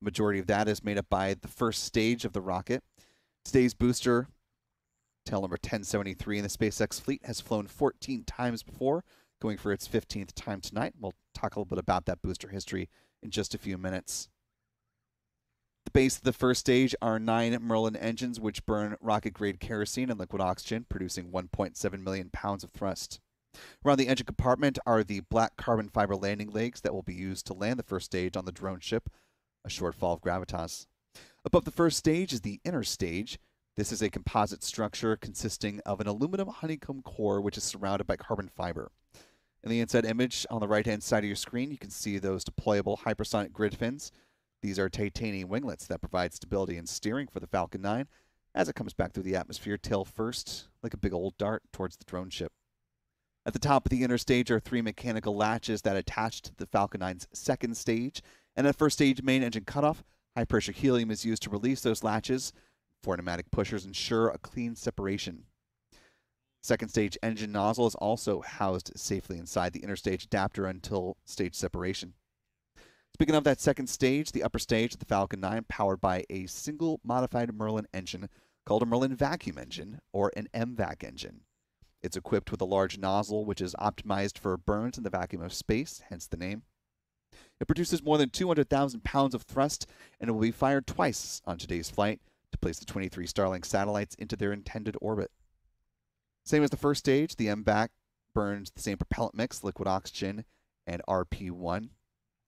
The majority of that is made up by the first stage of the rocket. Today's booster, tail number 1073 in the SpaceX fleet, has flown 14 times before, going for its 15th time tonight. We'll talk a little bit about that booster history in just a few minutes. The base of the first stage are 9 Merlin engines, which burn rocket-grade kerosene and liquid oxygen, producing 1.7 million pounds of thrust. Around the engine compartment are the black carbon fiber landing legs that will be used to land the first stage on the drone ship, a short fall of gravitas. Above the first stage is the inner stage. This is a composite structure consisting of an aluminum honeycomb core which is surrounded by carbon fiber. In the inside image on the right-hand side of your screen, you can see those deployable hypersonic grid fins. These are titanium winglets that provide stability and steering for the Falcon 9 as it comes back through the atmosphere tail first, like a big old dart towards the drone ship. At the top of the inner stage are 3 mechanical latches that attach to the Falcon 9's second stage, and at first stage main engine cutoff, high-pressure helium is used to release those latches. 4 pneumatic pushers ensure a clean separation. Second stage engine nozzle is also housed safely inside the inner stage adapter until stage separation. Speaking of that second stage, the upper stage of the Falcon 9, powered by a single modified Merlin engine called a Merlin vacuum engine, or an MVAC engine. It's equipped with a large nozzle which is optimized for burns in the vacuum of space, hence the name. It produces more than 200,000 pounds of thrust, and it will be fired twice on today's flight to place the 23 Starlink satellites into their intended orbit. Same as the first stage, the MVAC burns the same propellant mix, liquid oxygen and RP1.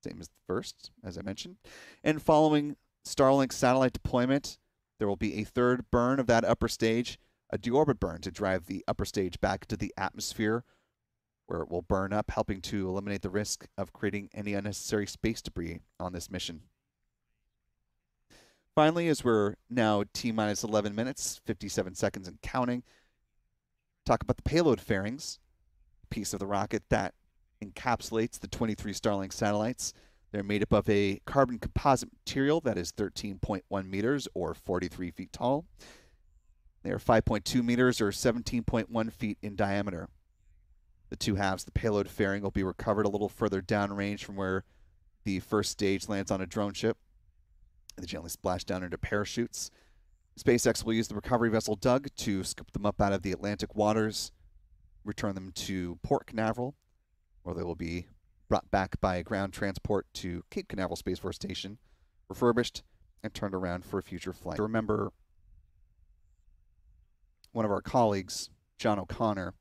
Same as the first, as I mentioned. And following Starlink satellite deployment, there will be a third burn of that upper stage, a deorbit burn to drive the upper stage back into the atmosphere, where it will burn up, helping to eliminate the risk of creating any unnecessary space debris on this mission. Finally, as we're now T-minus 11 minutes, 57 seconds and counting, talk about the payload fairings, piece of the rocket that encapsulates the 23 Starlink satellites. They're made up of a carbon composite material that is 13.1 meters or 43 feet tall. They are 5.2 meters or 17.1 feet in diameter. The two halves of the payload fairing will be recovered a little further downrange from where the first stage lands on a drone ship. They gently splash down into parachutes. SpaceX will use the recovery vessel Doug to scoop them up out of the Atlantic waters, return them to Port Canaveral, where they will be brought back by ground transport to Cape Canaveral Space Force Station, refurbished, and turned around for a future flight. Remember, one of our colleagues, John O'Connor,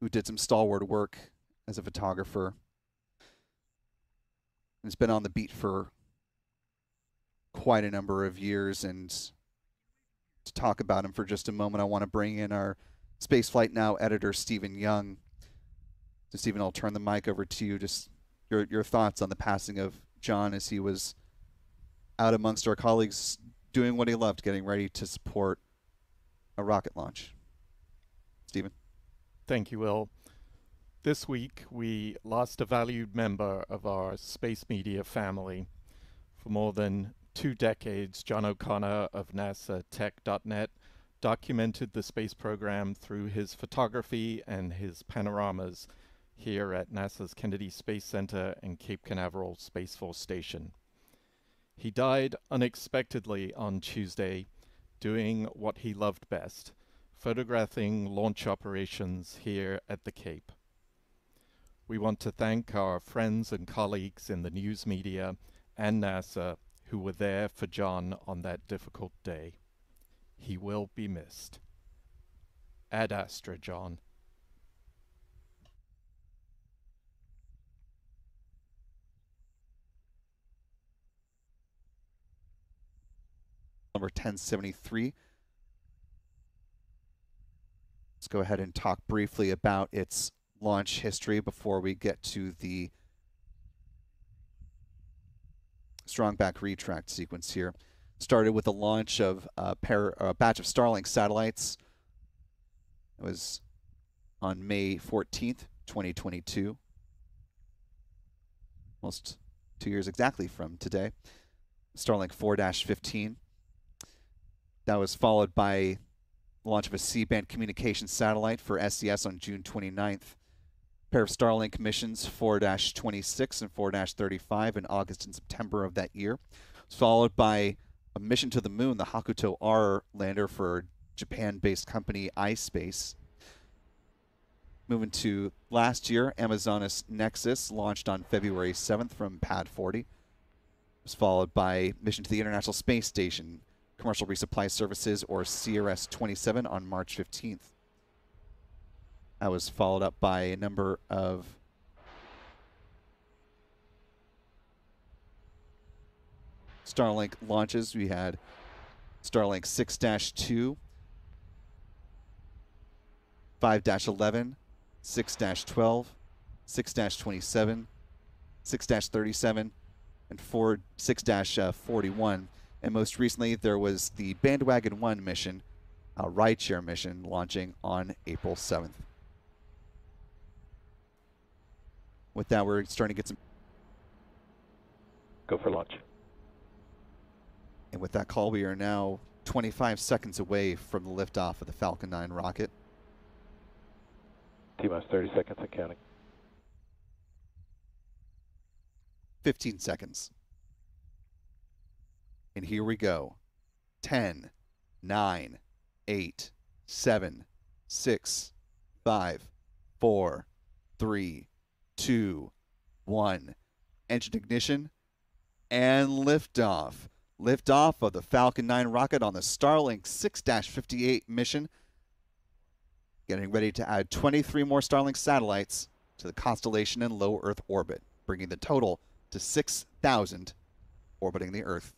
who did some stalwart work as a photographer, and has been on the beat for quite a number of years. And to talk about him for just a moment, I want to bring in our Spaceflight Now editor, Stephen Young. So Stephen, I'll turn the mic over to you. Just your thoughts on the passing of John as he was out amongst our colleagues doing what he loved, getting ready to support a rocket launch. Stephen. Thank you, Will. This week, we lost a valued member of our space media family. For more than 2 decades, John O'Connor of NASA Tech.net documented the space program through his photography and his panoramas here at NASA's Kennedy Space Center and Cape Canaveral Space Force Station. He died unexpectedly on Tuesday, doing what he loved best, photographing launch operations here at the Cape. We want to thank our friends and colleagues in the news media and NASA who were there for John on that difficult day. He will be missed. Ad Astra, John. Number 1073. Let's go ahead and talk briefly about its launch history before we get to the strong back retract sequence here. Started with the launch of a batch of Starlink satellites. It was on May 14th, 2022. Almost 2 years exactly from today. Starlink 4-15. That was followed by the launch of a C-band communications satellite for SES on June 29th. pair of Starlink missions, 4-26 and 4-35 in August and September of that year, followed by a mission to the moon, the Hakuto R lander for Japan-based company iSpace. Moving to last year, Amazonas Nexus launched on February 7th from Pad 40. It was followed by mission to the International Space Station, Commercial Resupply Services, or CRS-27 on March 15th. That was followed up by a number of Starlink launches. We had Starlink 6-2, 5-11, 6-12, 6-27, 6-37, and 6-41. And most recently, there was the Bandwagon 1 mission, a rideshare mission, launching on April 7th. With that, we're starting to get some... Go for launch. And with that call, we are now 25 seconds away from the liftoff of the Falcon 9 rocket. T-minus 30 seconds and counting. 15 seconds. And here we go. 10, 9, 8, 7, 6, 5, 4, 3, 2, 1. Engine ignition and liftoff. Liftoff of the Falcon 9 rocket on the Starlink 6-58 mission. Getting ready to add 23 more Starlink satellites to the constellation in low Earth orbit, bringing the total to 6,000 orbiting the Earth.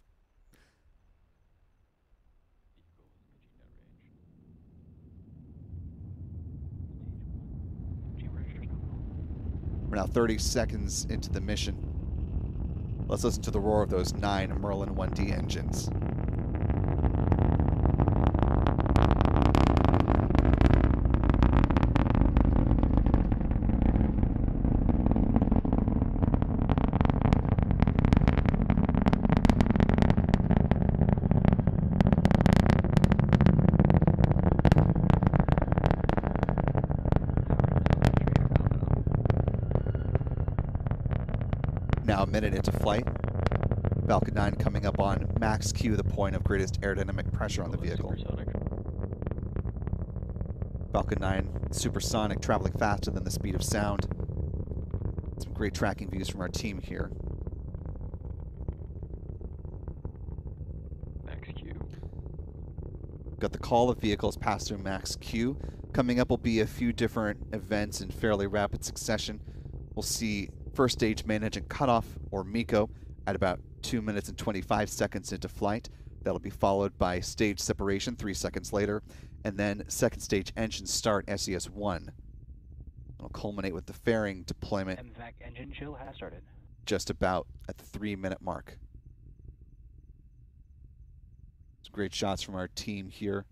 We're now 30 seconds into the mission. Let's listen to the roar of those 9 Merlin 1D engines. Now a minute into flight. Falcon 9 coming up on max Q, the point of greatest aerodynamic pressure on the vehicle. Falcon 9 supersonic, traveling faster than the speed of sound. Some great tracking views from our team here. Max Q. Got the call of vehicles pass through max Q. Coming up will be a few different events in fairly rapid succession. We'll see first stage main engine cutoff, or MECO, at about 2 minutes and 25 seconds into flight. That'll be followed by stage separation 3 seconds later, and then second stage engine start, SES-1. It'll culminate with the fairing deployment. MVAC engine chill has started. Just about at the 3-minute mark. Some great shots from our team here.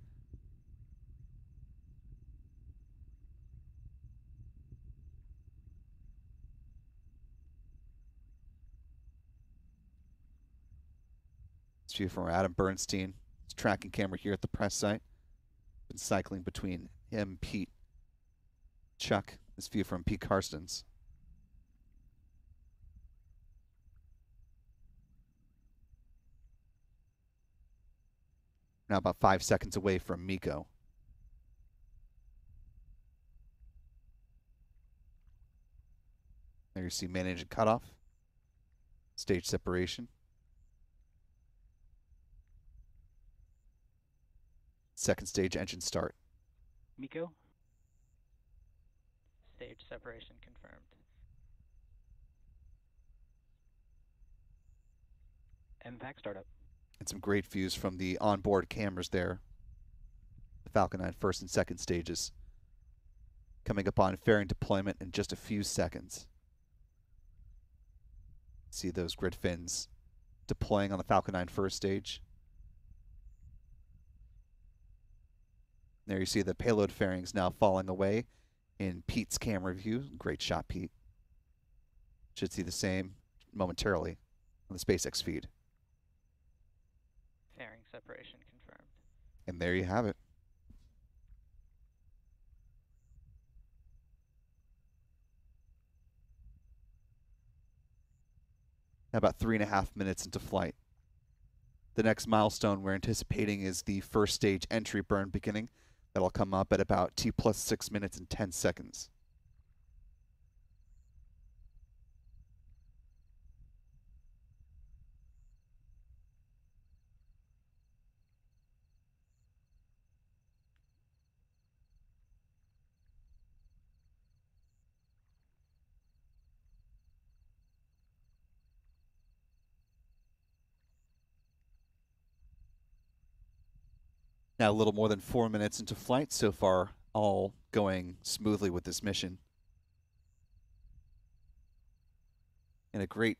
View from Adam Bernstein. His tracking camera here at the press site. Been cycling between him, Pete, Chuck. This view from Pete Karstens. Now about 5 seconds away from MECO. There you see main engine cutoff, stage separation. Second stage engine start. MECO? Stage separation confirmed. MVAC startup. And some great views from the onboard cameras there. The Falcon 9 first and second stages. Coming up on fairing deployment in just a few seconds. See those grid fins deploying on the Falcon 9 first stage. There you see the payload fairings now falling away in Pete's camera view. Great shot, Pete. Should see the same momentarily on the SpaceX feed. Fairing separation confirmed. And there you have it. about 3.5 minutes into flight. The next milestone we're anticipating is the first stage entry burn beginning. That'll come up at about T plus 6 minutes and 10 seconds. Now a little more than 4 minutes into flight. So far, all going smoothly with this mission. And a great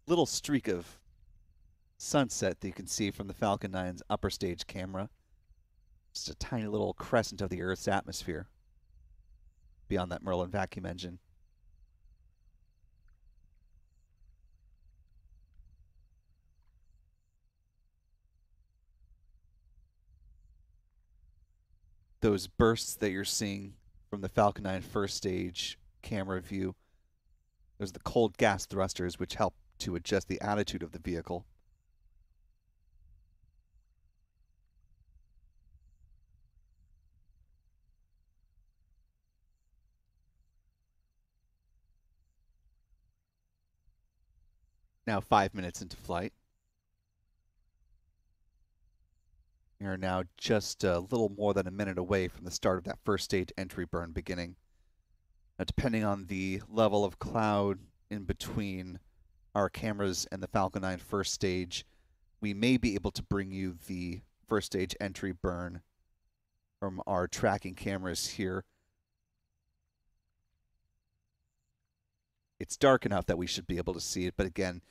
little streak of sunset that you can see from the Falcon 9's upper stage camera. Just a tiny little crescent of the Earth's atmosphere beyond that Merlin vacuum engine. Those bursts that you're seeing from the Falcon 9 first stage camera view, there's the cold gas thrusters which help to adjust the attitude of the vehicle. Now 5 minutes into flight. We are now just a little more than a minute away from the start of that first stage entry burn beginning. Now, depending on the level of cloud in between our cameras and the Falcon 9 first stage, we may be able to bring you the first stage entry burn from our tracking cameras here. It's dark enough that we should be able to see it, but again,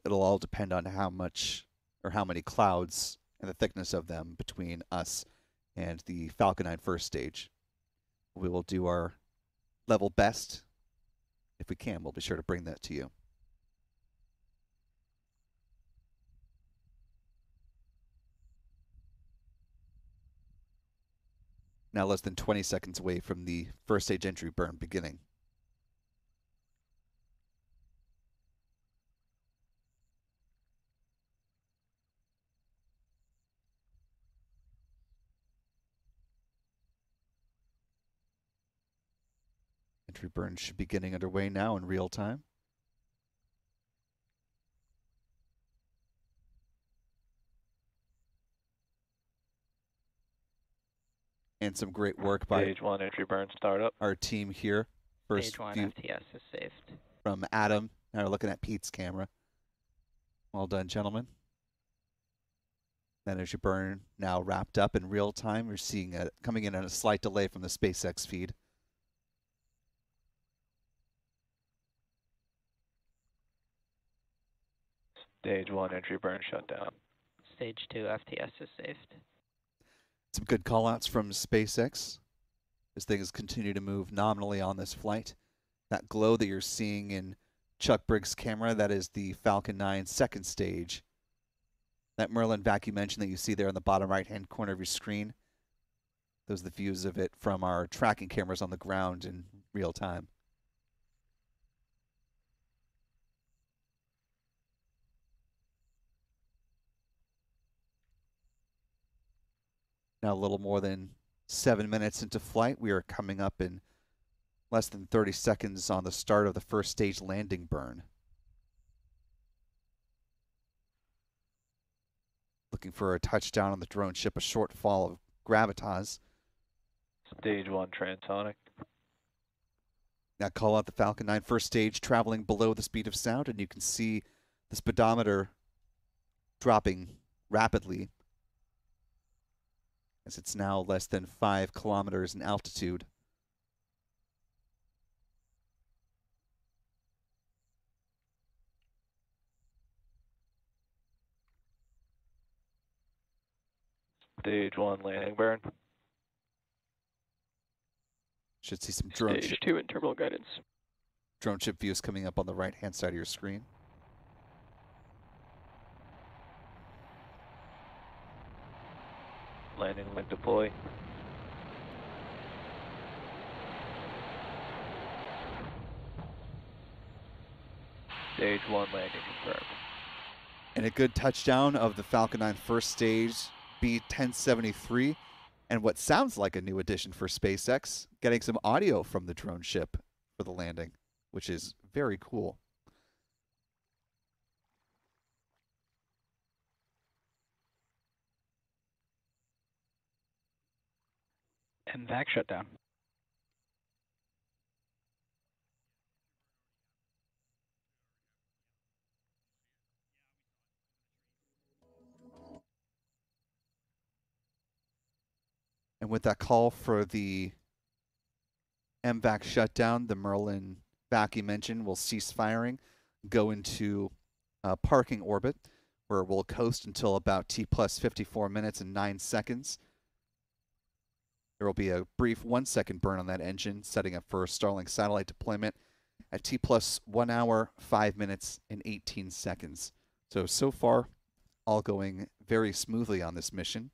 it'll all depend on how much or how many clouds and the thickness of them between us and the Falcon 9 first stage. We will do our level best. If we can, we'll be sure to bring that to you. Now less than 20 seconds away from the first stage entry burn beginning. Entry burn should be getting underway now in real time. And some great work by Stage 1 entry burn startup. our team here. First Stage 1 view FTS is saved. from Adam. Now we're looking at Pete's camera. Well done, gentlemen. That entry burn now wrapped up in real time. We're seeing it coming in at a slight delay from the SpaceX feed. Stage 1 entry burn shut down. Stage 2 FTS is saved. Some good callouts from SpaceX as things continue to move nominally on this flight. That glow that you're seeing in Chuck Briggs' camera, that is the Falcon 9 second stage. That Merlin vacuum engine that you see there in the bottom right-hand corner of your screen, those are the views of it from our tracking cameras on the ground in real time. Now a little more than 7 minutes into flight, we are coming up in less than 30 seconds on the start of the first stage landing burn. Looking for a touchdown on the drone ship, a short fall of gravitas. Stage 1 transonic. Now call out the Falcon 9 first stage traveling below the speed of sound, and you can see the speedometer dropping rapidly as it's now less than 5 kilometers in altitude. Stage 1 landing burn. Should see some drone Stage 2 in terminal guidance. ship views coming up on the right-hand side of your screen. Landing link deploy. Stage 1 landing confirmed. And a good touchdown of the Falcon 9 first stage, B1073, and what sounds like a new addition for SpaceX, getting some audio from the drone ship for the landing, which is very cool. And vac shutdown. And with that call for the MVAC shutdown, the Merlin vacuum engine will cease firing, go into parking orbit, where we'll coast until about T plus 54 minutes and 9 seconds. There will be a brief 1 second burn on that engine, setting up for Starlink satellite deployment at T plus 1 hour, 5 minutes, and 18 seconds. So far, all going very smoothly on this mission.